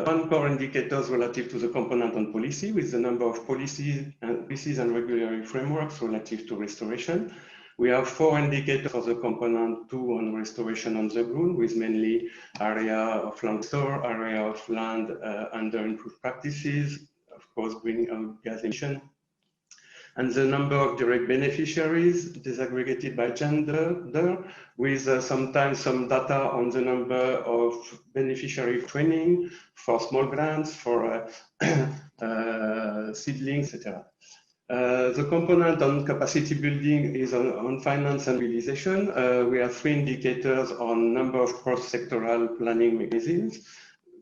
1 core indicators relative to the component on policy, with the number of policies and regulatory frameworks relative to restoration. We have 4 indicators for the component 2 on restoration on the ground, with mainly area of land store, area of land under improved practices, of course, greenhouse gas emission, and the number of direct beneficiaries disaggregated by gender, with sometimes some data on the number of beneficiary training for small grants, for seedlings, etc. The component on capacity building is on finance and mobilization. We have 3 indicators on number of cross-sectoral planning mechanisms,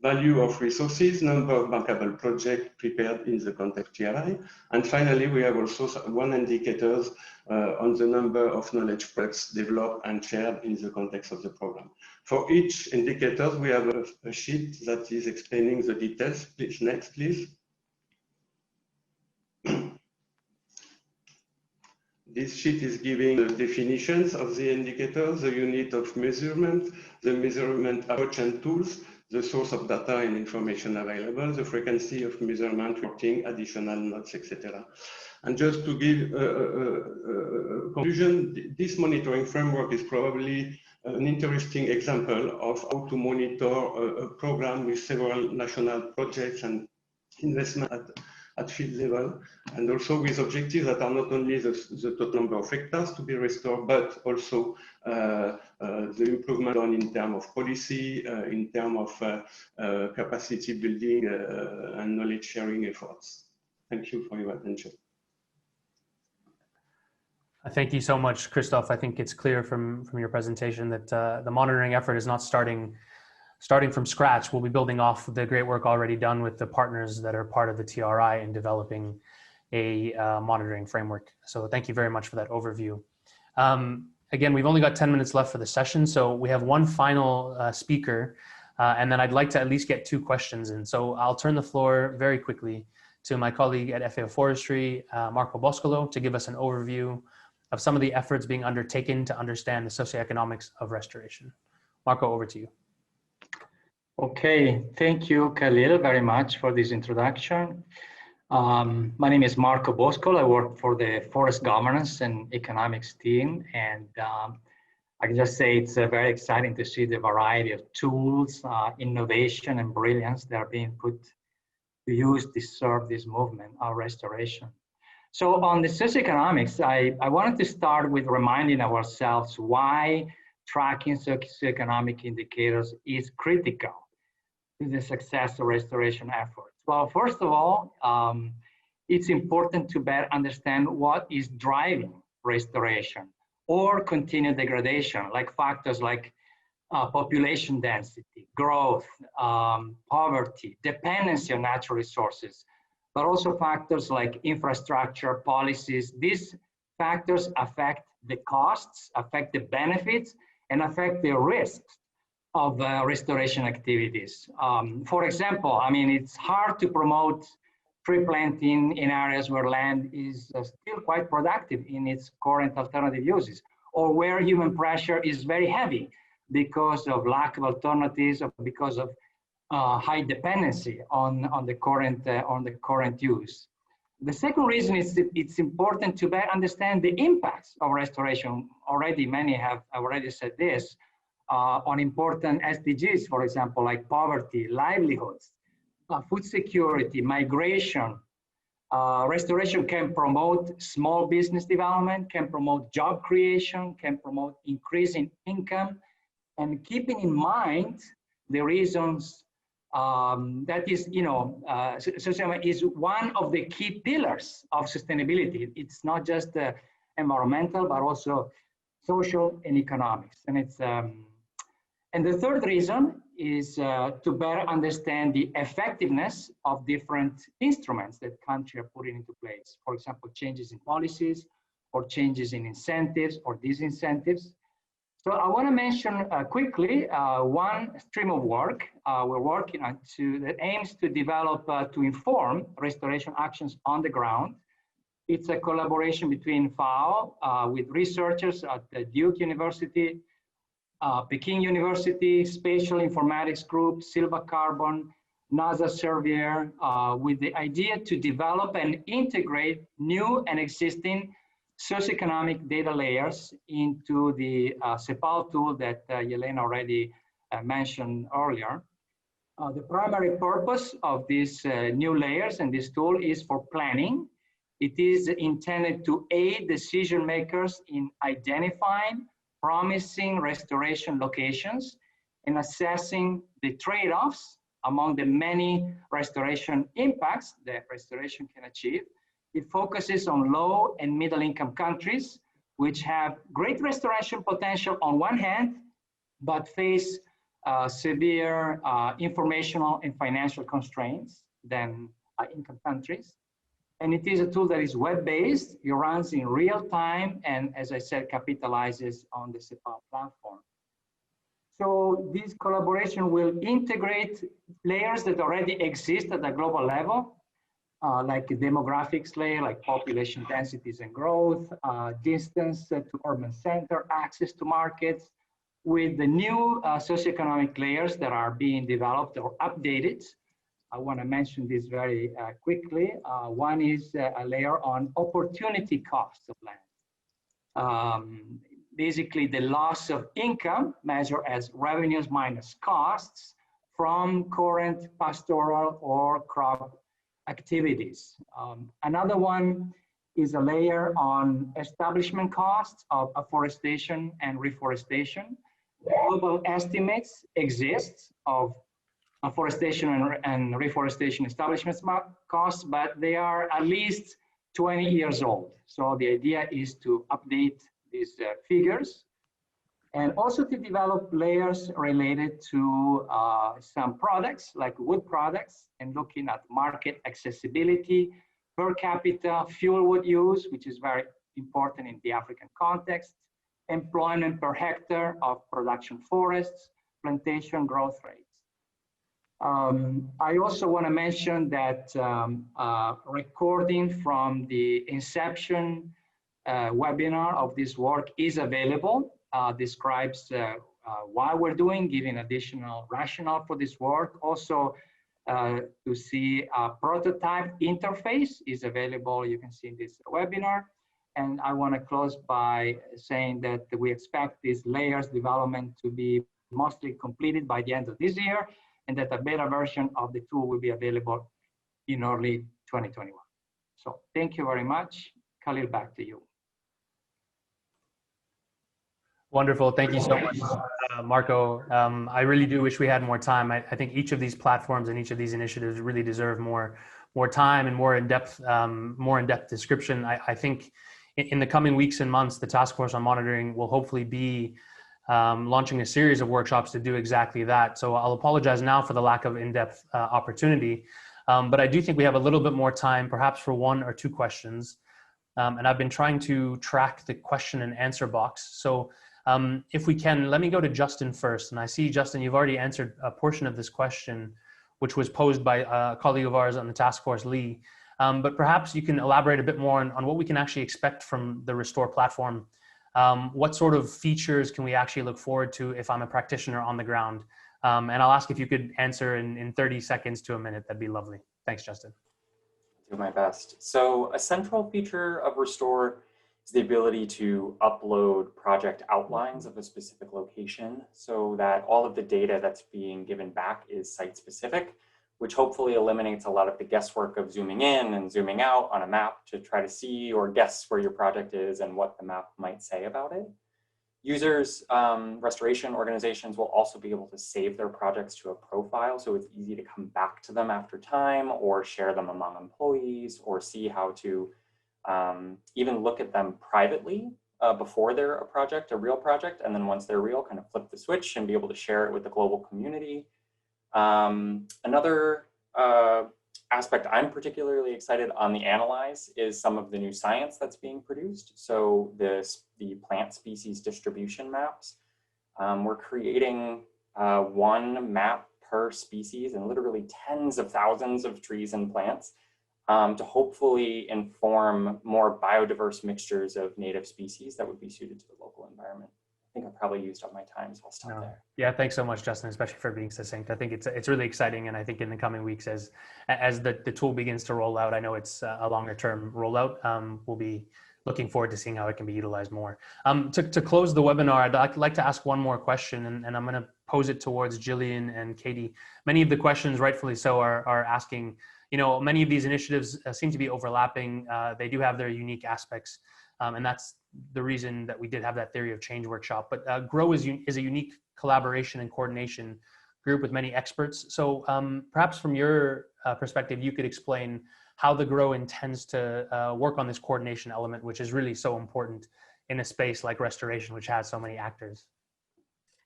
value of resources, number of bankable projects prepared in the context of TRI. And finally, we have also 1 indicator on the number of knowledge projects developed and shared in the context of the program. For each indicator, we have a sheet that is explaining the details. Please, next, please. This sheet is giving the definitions of the indicators, the unit of measurement, the measurement approach and tools, the source of data and information available, the frequency of measurement, reporting, additional notes, etc. And just to give a conclusion, this monitoring framework is probably an interesting example of how to monitor a program with several national projects and investment at field level, and also with objectives that are not only the total number of hectares to be restored, but also the improvement done in terms of policy, in terms of capacity building and knowledge sharing efforts. Thank you for your attention. Thank you so much, Christophe. I think it's clear from your presentation that the monitoring effort is not starting from scratch. We'll be building off the great work already done with the partners that are part of the TRI in developing a monitoring framework. So thank you very much for that overview. Again, we've only got 10 minutes left for the session, so we have one final speaker, and then I'd like to at least get 2 questions in. So I'll turn the floor very quickly to my colleague at FAO Forestry, Marco Boscolo, to give us an overview of some of the efforts being undertaken to understand the socioeconomics of restoration. Marco, over to you. Okay, thank you, Khalil, very much for this introduction. My name is Marco Boscolo. I work for the Forest Governance and Economics team, and I can just say it's very exciting to see the variety of tools, innovation, and brilliance that are being put to use to serve this movement of restoration. So on the socioeconomics, I wanted to start with reminding ourselves why tracking socioeconomic indicators is critical to the success of restoration efforts. Well, first of all, it's important to better understand what is driving restoration or continued degradation, like factors like population density, growth, poverty, dependency on natural resources, but also factors like infrastructure, policies. These factors affect the costs, affect the benefits, and affect the risks of restoration activities. For example, I mean, it's hard to promote tree planting in areas where land is still quite productive in its current alternative uses, or where human pressure is very heavy because of lack of alternatives or because of high dependency on the current use. The second reason is that it's important to better understand the impacts of restoration. Already many have already said this on important SDGs, for example, like poverty, livelihoods, food security, migration. Restoration can promote small business development, can promote job creation, can promote increasing income, and keeping in mind the reasons that is, socioeconomic is one of the key pillars of sustainability. It's not just environmental, but also social and economics. And it's and the third reason is to better understand the effectiveness of different instruments that countries are putting into place. For example, changes in policies, or changes in incentives or disincentives. So I want to mention quickly one stream of work we're working on that aims to develop, to inform restoration actions on the ground. It's a collaboration between FAO with researchers at the Duke University, Peking University, Spatial Informatics Group, Silva Carbon, NASA Surveyor, with the idea to develop and integrate new and existing socioeconomic data layers into the CEPAL tool that Yelena already mentioned earlier. The primary purpose of these new layers and this tool is for planning. It is intended to aid decision makers in identifying promising restoration locations and assessing the trade-offs among the many restoration impacts that restoration can achieve. It focuses on low and middle income countries, which have great restoration potential on one hand, but face severe informational and financial constraints than income countries. And it is a tool that is web-based, it runs in real time, and as I said, capitalizes on the CEPAL platform. So this collaboration will integrate layers that already exist at the global level, like a demographics layer, like population densities and growth, distance to urban center, access to markets, with the new socioeconomic layers that are being developed or updated. I want to mention this very quickly. One is a layer on opportunity costs of land. Basically, the loss of income measured as revenues minus costs from current pastoral or crop activities. Another one is a layer on establishment costs of afforestation and reforestation. Global estimates exist of afforestation and reforestation establishment costs, but they are at least 20 years old. So the idea is to update these figures, and also to develop layers related to some products like wood products, and looking at market accessibility, per capita fuel wood use, which is very important in the African context, employment per hectare of production forests, plantation growth rates. I also want to mention that recording from the inception webinar of this work is available, describes why we're doing, giving additional rationale for this work. Also, to see a prototype interface is available, you can see in this webinar. And I want to close by saying that we expect this layers development to be mostly completed by the end of this year, and that a beta version of the tool will be available in early 2021. So thank you very much. Khalil, back to you. Wonderful. Thank you so much, Marco. I really do wish we had more time. I think each of these platforms and each of these initiatives really deserve more time and more in-depth description. I think in the coming weeks and months, the Task Force on Monitoring will hopefully be launching a series of workshops to do exactly that. So I'll apologize now for the lack of in-depth opportunity, but I do think we have a little bit more time, perhaps for one or two questions. And I've been trying to track the question and answer box. So if we can, let me go to Justin first. And I see, Justin, you've already answered a portion of this question, which was posed by a colleague of ours on the task force, Lee. But perhaps you can elaborate a bit more on what we can actually expect from the Restore platform. What sort of features can we actually look forward to if I'm a practitioner on the ground? And I'll ask if you could answer in 30 seconds to a minute. That'd be lovely. Thanks, Justin. I'll do my best. So a central feature of Restore is the ability to upload project outlines of a specific location so that all of the data that's being given back is site-specific, which hopefully eliminates a lot of the guesswork of zooming in and zooming out on a map to try to see or guess where your project is and what the map might say about it. Users, restoration organizations will also be able to save their projects to a profile, so it's easy to come back to them after time or share them among employees or see how to even look at them privately before they're a real project, and then once they're real, kind of flip the switch and be able to share it with the global community. Another aspect I'm particularly excited on the Analyze is some of the new science that's being produced. So the plant species distribution maps. We're creating one map per species and literally tens of thousands of trees and plants to hopefully inform more biodiverse mixtures of native species that would be suited to the local environment. I think I've probably used up my time, so I'll stop there. Yeah, thanks so much, Justin, especially for being succinct. I think it's really exciting, and I think in the coming weeks, as the tool begins to roll out, I know it's a longer term rollout. We'll be looking forward to seeing how it can be utilized more. To close the webinar, I'd like to ask one more question, and I'm going to pose it towards Jillian and Katie. Many of the questions, rightfully so, are asking, many of these initiatives seem to be overlapping. They do have their unique aspects, and that's the reason that we did have that theory of change workshop. But GROW is a unique collaboration and coordination group with many experts. So perhaps from your perspective, you could explain how the GROW intends to work on this coordination element, which is really so important in a space like restoration, which has so many actors.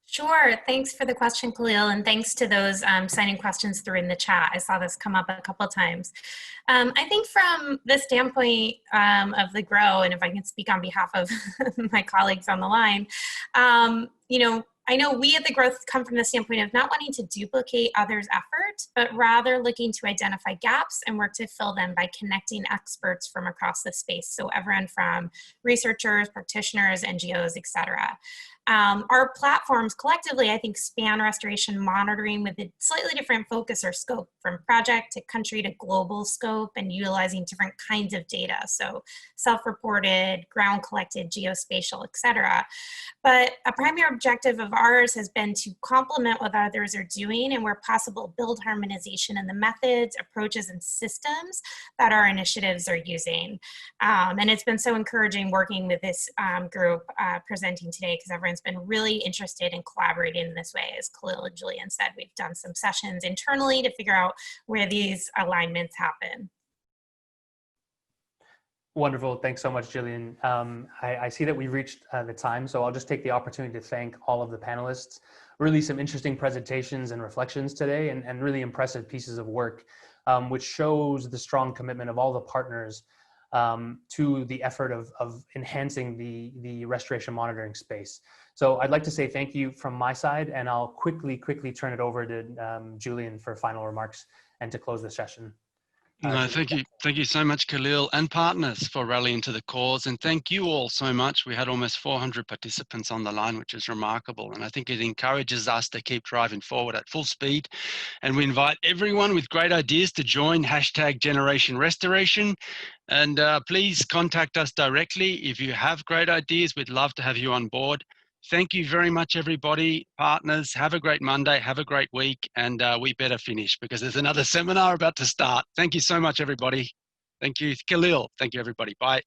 Sure. Thanks for the question, Khalil, and thanks to those signing questions through in the chat. I saw this come up a couple of times. I think from the standpoint of the GROW, and if I can speak on behalf of my colleagues on the line, I know we at the GROW come from the standpoint of not wanting to duplicate others' effort, but rather looking to identify gaps and work to fill them by connecting experts from across the space. So everyone from researchers, practitioners, NGOs, et cetera. Our platforms collectively, I think, span restoration monitoring with a slightly different focus or scope, from project to country to global scope, and utilizing different kinds of data. So self-reported, ground collected, geospatial, et cetera. But a primary objective of ours has been to complement what others are doing, and where possible, build harmonization in the methods, approaches, and systems that our initiatives are using. And it's been so encouraging working with this group presenting today, because everyone's been really interested in collaborating in this way. As Khalil and Julian said, we've done some sessions internally to figure out where these alignments happen. Wonderful. Thanks so much, Jillian. I see that we've reached the time, so I'll just take the opportunity to thank all of the panelists. Really some interesting presentations and reflections today, and really impressive pieces of work, which shows the strong commitment of all the partners to the effort of enhancing the restoration monitoring space. So I'd like to say thank you from my side, and I'll quickly turn it over to Julian for final remarks and to close the session. No, thank you so much, Khalil, and partners for rallying to the cause. And thank you all so much. We had almost 400 participants on the line, which is remarkable. And I think it encourages us to keep driving forward at full speed. And we invite everyone with great ideas to join #GenerationRestoration. And please contact us directly. If you have great ideas, we'd love to have you on board. Thank you very much, everybody. Partners, have a great Monday, have a great week, and we better finish because there's another seminar about to start. Thank you so much, everybody. Thank you, Khalil. Thank you, everybody. Bye.